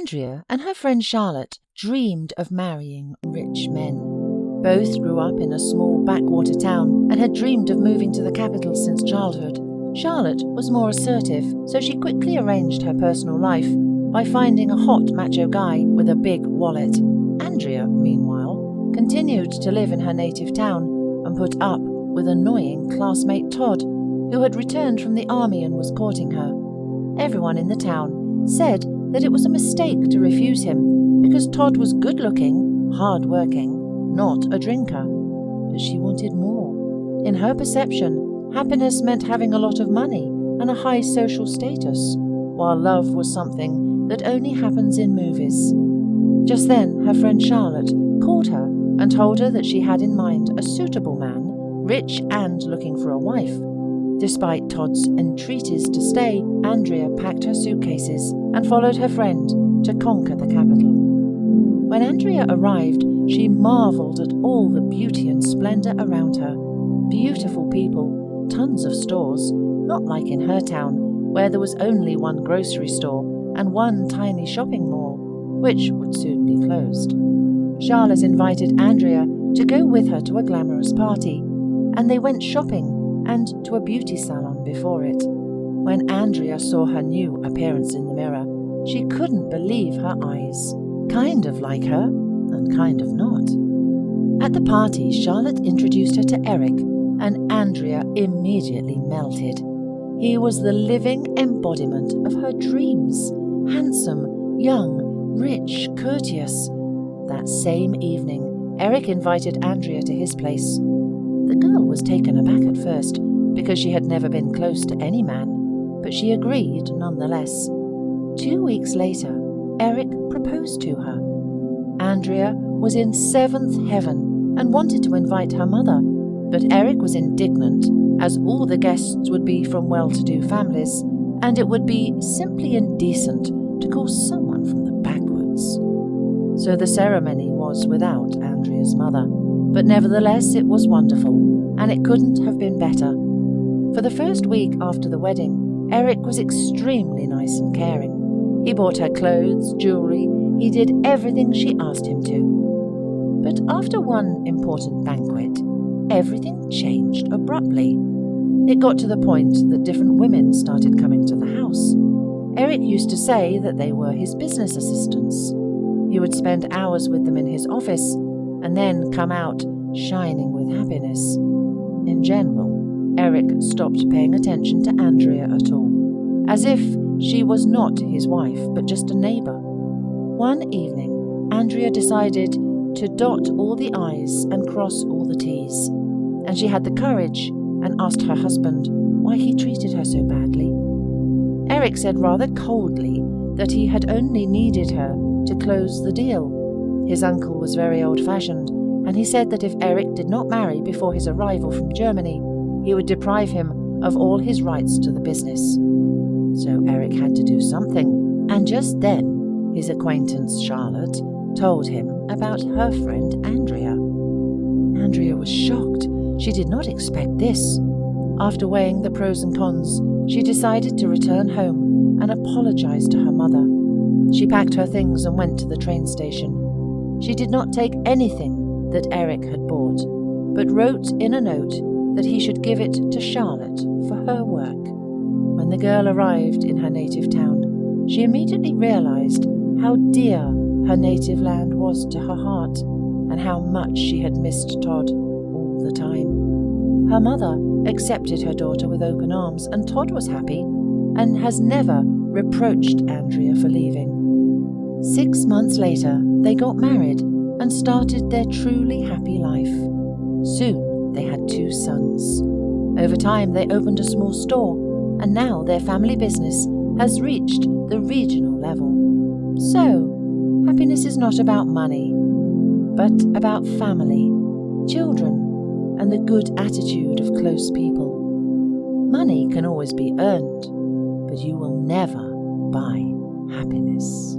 Andrea and her friend Charlotte dreamed of marrying rich men. Both grew up in a small backwater town and had dreamed of moving to the capital since childhood. Charlotte was more assertive, so she quickly arranged her personal life by finding a hot macho guy with a big wallet. Andrea, meanwhile, continued to live in her native town and put up with annoying classmate Todd, who had returned from the army and was courting her. Everyone in the town said that it was a mistake to refuse him because Todd was good-looking, hard-working, not a drinker. But she wanted more. In her perception, happiness meant having a lot of money and a high social status, while love was something that only happens in movies. Just then, her friend Charlotte called her and told her that she had in mind a suitable man, rich and looking for a wife. Despite Todd's entreaties to stay, Andrea packed her suitcases and followed her friend to conquer the capital. When Andrea arrived, she marveled at all the beauty and splendor around her. Beautiful people, tons of stores, not like in her town, where there was only one grocery store and one tiny shopping mall, which would soon be closed. Charlotte invited Andrea to go with her to a glamorous party, and they went shopping and to a beauty salon before it. When Andrea saw her new appearance in the mirror, she couldn't believe her eyes. Kind of like her, and kind of not. At the party, Charlotte introduced her to Eric, and Andrea immediately melted. He was the living embodiment of her dreams. Handsome, young, rich, courteous. That same evening, Eric invited Andrea to his place. The girl was taken aback at first, because she had never been close to any man, but she agreed nonetheless. 2 weeks later, Eric proposed to her. Andrea was in seventh heaven and wanted to invite her mother, but Eric was indignant, as all the guests would be from well-to-do families, and it would be simply indecent to call someone from the backwoods. So the ceremony was without Andrea's mother, but nevertheless it was wonderful, and it couldn't have been better. For the first week after the wedding, Eric was extremely nice and caring. He bought her clothes, jewelry, he did everything she asked him to. But after one important banquet, everything changed abruptly. It got to the point that different women started coming to the house. Eric used to say that they were his business assistants. He would spend hours with them in his office, and then come out shining with happiness. In general, Eric stopped paying attention to Andrea at all, as if she was not his wife, but just a neighbor. One evening, Andrea decided to dot all the I's and cross all the T's, and she had the courage and asked her husband why he treated her so badly. Eric said rather coldly that he had only needed her to close the deal. His uncle was very old-fashioned, and he said that if Eric did not marry before his arrival from Germany, he would deprive him of all his rights to the business. So Eric had to do something, and just then his acquaintance Charlotte told him about her friend Andrea. Andrea was shocked. She did not expect this. After weighing the pros and cons, she decided to return home and apologize to her mother. She packed her things and went to the train station. She did not take anything that Eric had bought, but wrote in a note that he should give it to Charlotte for her work. When the girl arrived in her native town, she immediately realized how dear her native land was to her heart, and how much she had missed Todd all the time. Her mother accepted her daughter with open arms, and Todd was happy, and has never reproached Andrea for leaving. 6 months later, they got married and started their truly happy life. Soon, they had 2 sons. Over time, they opened a small store, and now their family business has reached the regional level. So, happiness is not about money, but about family, children, and the good attitude of close people. Money can always be earned, but you will never buy happiness.